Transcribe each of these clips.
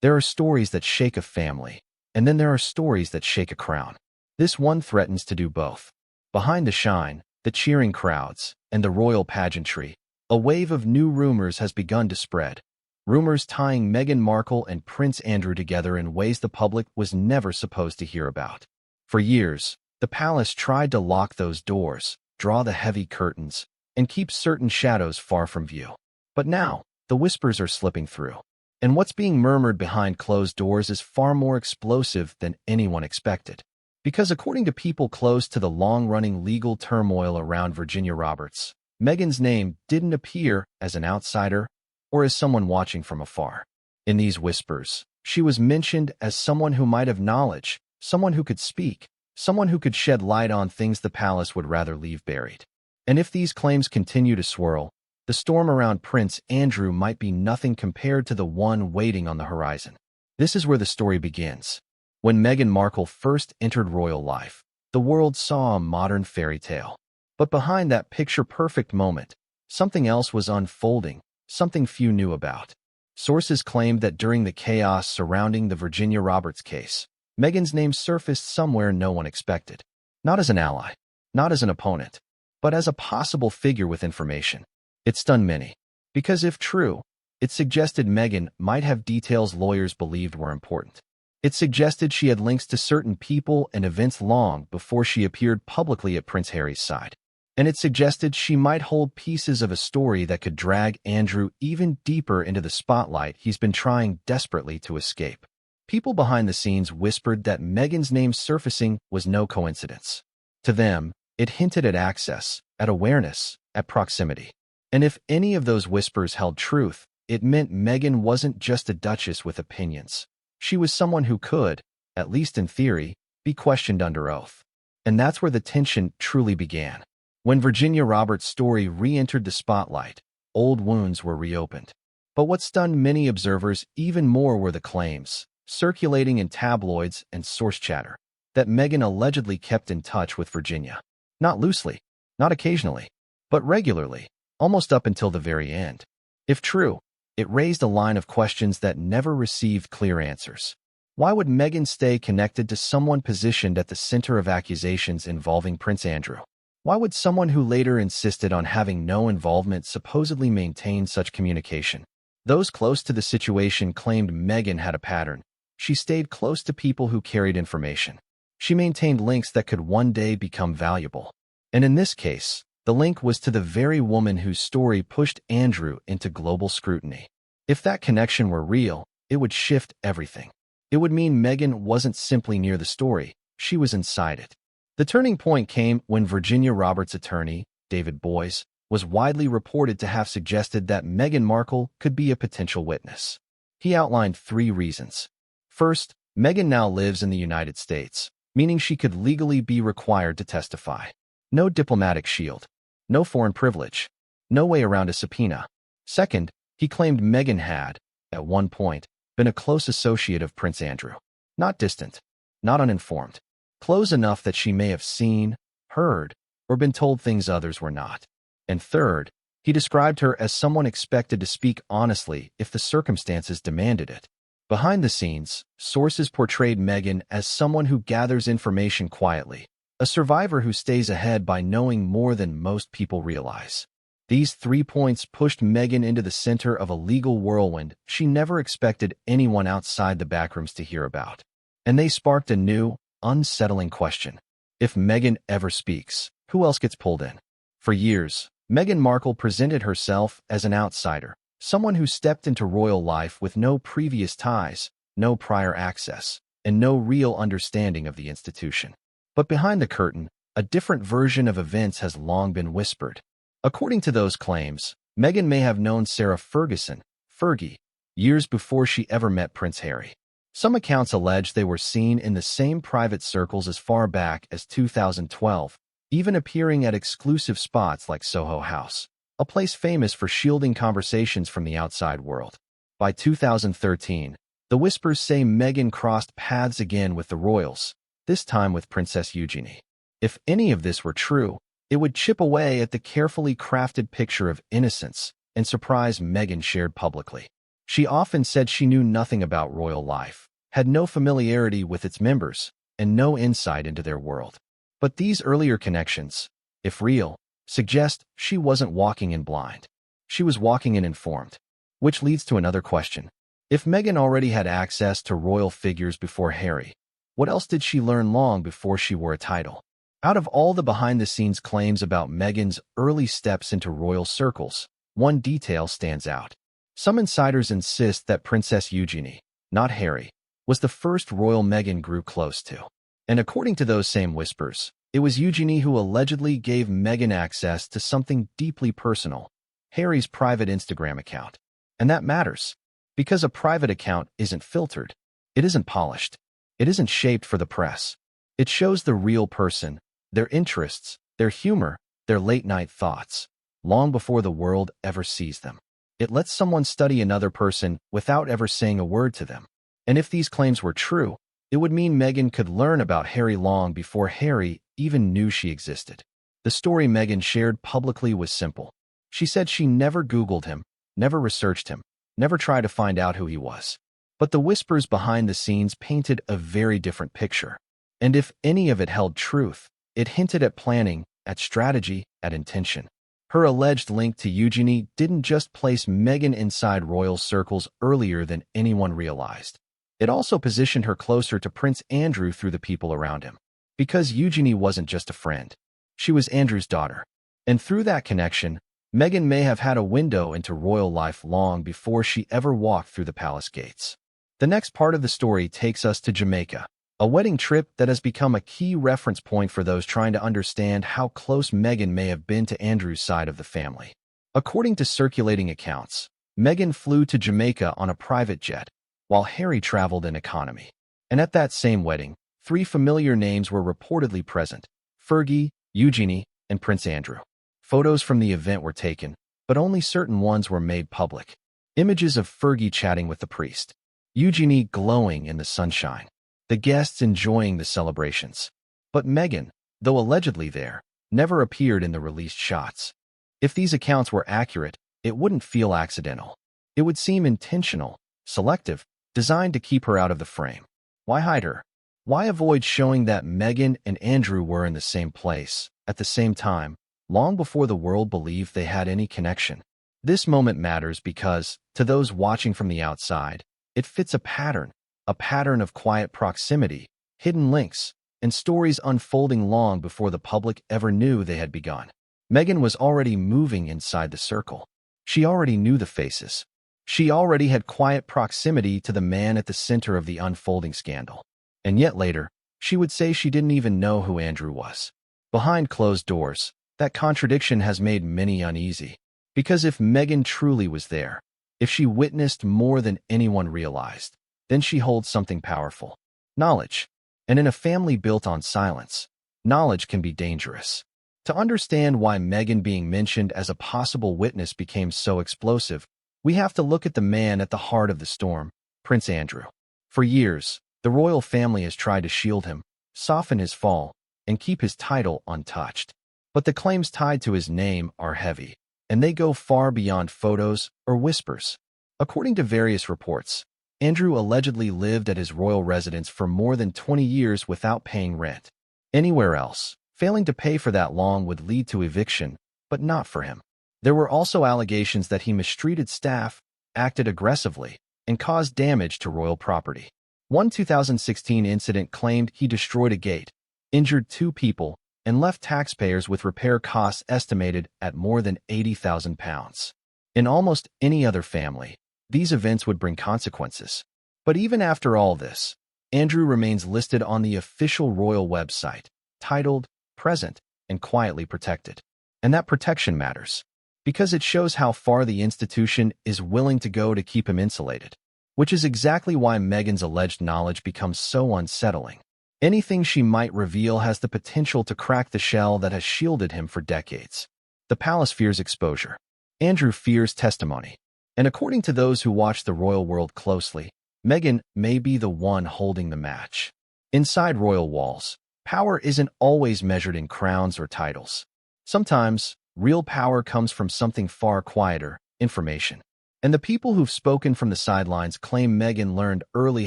There are stories that shake a family, and then there are stories that shake a crown. This one threatens to do both. Behind the shine, the cheering crowds, and the royal pageantry, a wave of new rumors has begun to spread. Rumors tying Meghan Markle and Prince Andrew together in ways the public was never supposed to hear about. For years, the palace tried to lock those doors, draw the heavy curtains, and keep certain shadows far from view. But now, the whispers are slipping through. And what's being murmured behind closed doors is far more explosive than anyone expected. Because according to people close to the long-running legal turmoil around Virginia Roberts, Meghan's name didn't appear as an outsider or as someone watching from afar. In these whispers, she was mentioned as someone who might have knowledge, someone who could speak, someone who could shed light on things the palace would rather leave buried. And if these claims continue to swirl, the storm around Prince Andrew might be nothing compared to the one waiting on the horizon. This is where the story begins. When Meghan Markle first entered royal life, the world saw a modern fairy tale. But behind that picture-perfect moment, something else was unfolding, something few knew about. Sources claimed that during the chaos surrounding the Virginia Roberts case, Meghan's name surfaced somewhere no one expected. Not as an ally, not as an opponent, but as a possible figure with information. It stunned many, because if true, it suggested Meghan might have details lawyers believed were important. It suggested she had links to certain people and events long before she appeared publicly at Prince Harry's side. And it suggested she might hold pieces of a story that could drag Andrew even deeper into the spotlight he's been trying desperately to escape. People behind the scenes whispered that Meghan's name surfacing was no coincidence. To them, it hinted at access, at awareness, at proximity. And if any of those whispers held truth, it meant Meghan wasn't just a duchess with opinions. She was someone who could, at least in theory, be questioned under oath. And that's where the tension truly began. When Virginia Roberts' story re-entered the spotlight, old wounds were reopened. But what stunned many observers even more were the claims, circulating in tabloids and source chatter, that Meghan allegedly kept in touch with Virginia. Not loosely, not occasionally, but regularly, almost up until the very end. If true, it raised a line of questions that never received clear answers. Why would Meghan stay connected to someone positioned at the center of accusations involving Prince Andrew? Why would someone who later insisted on having no involvement supposedly maintain such communication? Those close to the situation claimed Meghan had a pattern. She stayed close to people who carried information. She maintained links that could one day become valuable. And in this case, the link was to the very woman whose story pushed Andrew into global scrutiny. If that connection were real, it would shift everything. It would mean Meghan wasn't simply near the story, she was inside it. The turning point came when Virginia Roberts' attorney, David Boies, was widely reported to have suggested that Meghan Markle could be a potential witness. He outlined 3 reasons. First, Meghan now lives in the United States, meaning she could legally be required to testify. No diplomatic shield. No foreign privilege. No way around a subpoena. Second, he claimed Meghan had, at one point, been a close associate of Prince Andrew. Not distant. Not uninformed. Close enough that she may have seen, heard, or been told things others were not. And third, he described her as someone expected to speak honestly if the circumstances demanded it. Behind the scenes, sources portrayed Meghan as someone who gathers information quietly, a survivor who stays ahead by knowing more than most people realize. These 3 points pushed Meghan into the center of a legal whirlwind she never expected anyone outside the backrooms to hear about. And they sparked a new, unsettling question. If Meghan ever speaks, who else gets pulled in? For years, Meghan Markle presented herself as an outsider, someone who stepped into royal life with no previous ties, no prior access, and no real understanding of the institution. But behind the curtain, a different version of events has long been whispered. According to those claims, Meghan may have known Sarah Ferguson, Fergie, years before she ever met Prince Harry. Some accounts allege they were seen in the same private circles as far back as 2012, even appearing at exclusive spots like Soho House, a place famous for shielding conversations from the outside world. By 2013, the whispers say Meghan crossed paths again with the royals, this time with Princess Eugenie. If any of this were true, it would chip away at the carefully crafted picture of innocence and surprise Meghan shared publicly. She often said she knew nothing about royal life, had no familiarity with its members, and no insight into their world. But these earlier connections, if real, suggest she wasn't walking in blind. She was walking in informed. Which leads to another question. If Meghan already had access to royal figures before Harry, what else did she learn long before she wore a title? Out of all the behind-the-scenes claims about Meghan's early steps into royal circles, one detail stands out. Some insiders insist that Princess Eugenie, not Harry, was the first royal Meghan grew close to. And according to those same whispers, it was Eugenie who allegedly gave Meghan access to something deeply personal, Harry's private Instagram account. And that matters, because a private account isn't filtered, it isn't polished, it isn't shaped for the press. It shows the real person, their interests, their humor, their late-night thoughts, long before the world ever sees them. It lets someone study another person without ever saying a word to them. And if these claims were true, it would mean Meghan could learn about Harry long before Harry even knew she existed. The story Meghan shared publicly was simple. She said she never Googled him, never researched him, never tried to find out who he was. But the whispers behind the scenes painted a very different picture. And if any of it held truth, it hinted at planning, at strategy, at intention. Her alleged link to Eugenie didn't just place Meghan inside royal circles earlier than anyone realized. It also positioned her closer to Prince Andrew through the people around him. Because Eugenie wasn't just a friend. She was Andrew's daughter. And through that connection, Meghan may have had a window into royal life long before she ever walked through the palace gates. The next part of the story takes us to Jamaica, a wedding trip that has become a key reference point for those trying to understand how close Meghan may have been to Andrew's side of the family. According to circulating accounts, Meghan flew to Jamaica on a private jet, while Harry traveled in economy. And at that same wedding, 3 familiar names were reportedly present: Fergie, Eugenie, and Prince Andrew. Photos from the event were taken, but only certain ones were made public. Images of Fergie chatting with the priest, Eugenie glowing in the sunshine, the guests enjoying the celebrations. But Meghan, though allegedly there, never appeared in the released shots. If these accounts were accurate, it wouldn't feel accidental. It would seem intentional, selective, designed to keep her out of the frame. Why hide her? Why avoid showing that Meghan and Andrew were in the same place, at the same time, long before the world believed they had any connection? This moment matters because, to those watching from the outside, it fits a pattern of quiet proximity, hidden links, and stories unfolding long before the public ever knew they had begun. Meghan was already moving inside the circle. She already knew the faces. She already had quiet proximity to the man at the center of the unfolding scandal. And yet later, she would say she didn't even know who Andrew was. Behind closed doors, that contradiction has made many uneasy. Because if Meghan truly was there, if she witnessed more than anyone realized, then she holds something powerful: knowledge. And in a family built on silence, knowledge can be dangerous. To understand why Meghan being mentioned as a possible witness became so explosive, we have to look at the man at the heart of the storm, Prince Andrew. For years, the royal family has tried to shield him, soften his fall, and keep his title untouched. But the claims tied to his name are heavy, and they go far beyond photos or whispers. According to various reports, Andrew allegedly lived at his royal residence for more than 20 years without paying rent. Anywhere else, failing to pay for that long would lead to eviction, but not for him. There were also allegations that he mistreated staff, acted aggressively, and caused damage to royal property. One 2016 incident claimed he destroyed a gate, injured 2 people, and left taxpayers with repair costs estimated at more than £80,000. In almost any other family, these events would bring consequences. But even after all this, Andrew remains listed on the official royal website, titled, present, and quietly protected. And that protection matters, because it shows how far the institution is willing to go to keep him insulated. Which is exactly why Meghan's alleged knowledge becomes so unsettling. Anything she might reveal has the potential to crack the shell that has shielded him for decades. The palace fears exposure. Andrew fears testimony. And according to those who watch the royal world closely, Meghan may be the one holding the match. Inside royal walls, power isn't always measured in crowns or titles. Sometimes, real power comes from something far quieter: information. And the people who've spoken from the sidelines claim Meghan learned early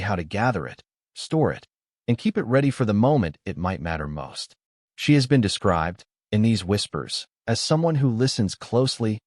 how to gather it, store it, and keep it ready for the moment it might matter most. She has been described, in these whispers, as someone who listens closely,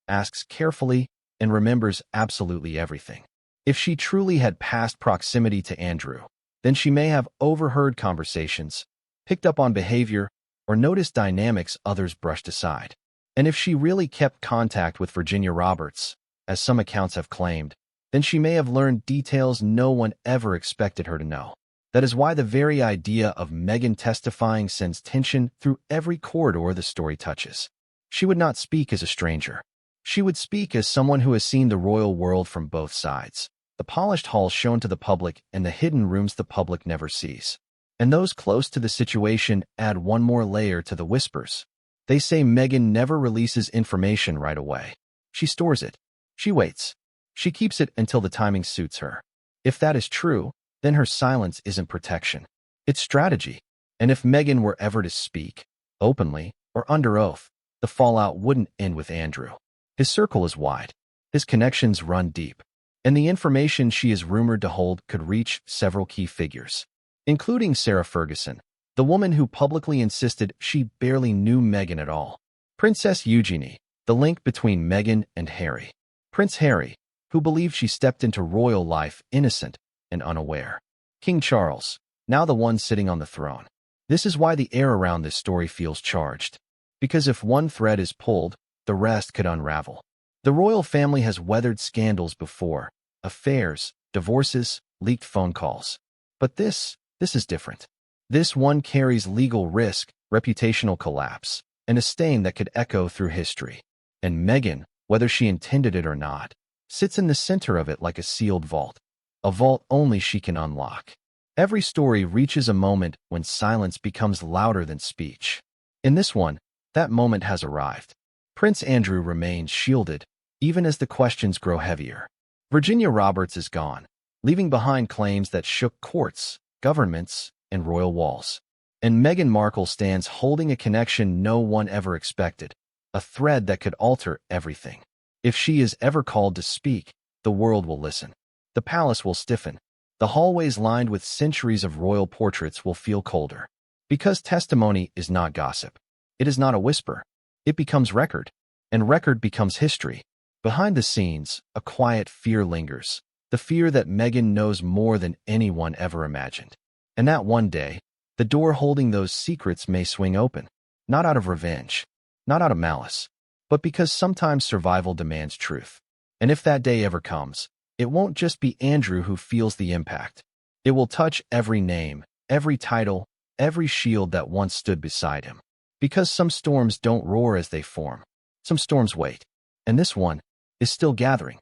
asks carefully, and remembers absolutely everything. If she truly had past proximity to Andrew, then she may have overheard conversations, picked up on behavior, or noticed dynamics others brushed aside. And if she really kept contact with Virginia Roberts, as some accounts have claimed, then she may have learned details no one ever expected her to know. That is why the very idea of Meghan testifying sends tension through every corridor the story touches. She would not speak as a stranger. She would speak as someone who has seen the royal world from both sides, the polished halls shown to the public and the hidden rooms the public never sees. And those close to the situation add one more layer to the whispers. They say Meghan never releases information right away. She stores it. She waits. She keeps it until the timing suits her. If that is true, then her silence isn't protection. It's strategy. And if Meghan were ever to speak, openly or under oath, the fallout wouldn't end with Andrew. His circle is wide. His connections run deep. And the information she is rumored to hold could reach several key figures, including Sarah Ferguson, the woman who publicly insisted she barely knew Meghan at all. Princess Eugenie, the link between Meghan and Harry. Prince Harry, who believed she stepped into royal life innocent and unaware. King Charles, now the one sitting on the throne. This is why the air around this story feels charged. Because if one thread is pulled, the rest could unravel. The royal family has weathered scandals before, affairs, divorces, leaked phone calls. But this is different. This one carries legal risk, reputational collapse, and a stain that could echo through history. And Meghan, whether she intended it or not, sits in the center of it like a sealed vault. A vault only she can unlock. Every story reaches a moment when silence becomes louder than speech. In this one, that moment has arrived. Prince Andrew remains shielded, even as the questions grow heavier. Virginia Roberts is gone, leaving behind claims that shook courts, governments, and royal walls. And Meghan Markle stands holding a connection no one ever expected, a thread that could alter everything. If she is ever called to speak, the world will listen. The palace will stiffen. The hallways lined with centuries of royal portraits will feel colder. Because testimony is not gossip. It is not a whisper. It becomes record, and record becomes history. Behind the scenes, a quiet fear lingers, the fear that Meghan knows more than anyone ever imagined. And that one day, the door holding those secrets may swing open, not out of revenge, not out of malice, but because sometimes survival demands truth. And if that day ever comes, it won't just be Andrew who feels the impact. It will touch every name, every title, every shield that once stood beside him. Because some storms don't roar as they form. Some storms wait. And this one is still gathering.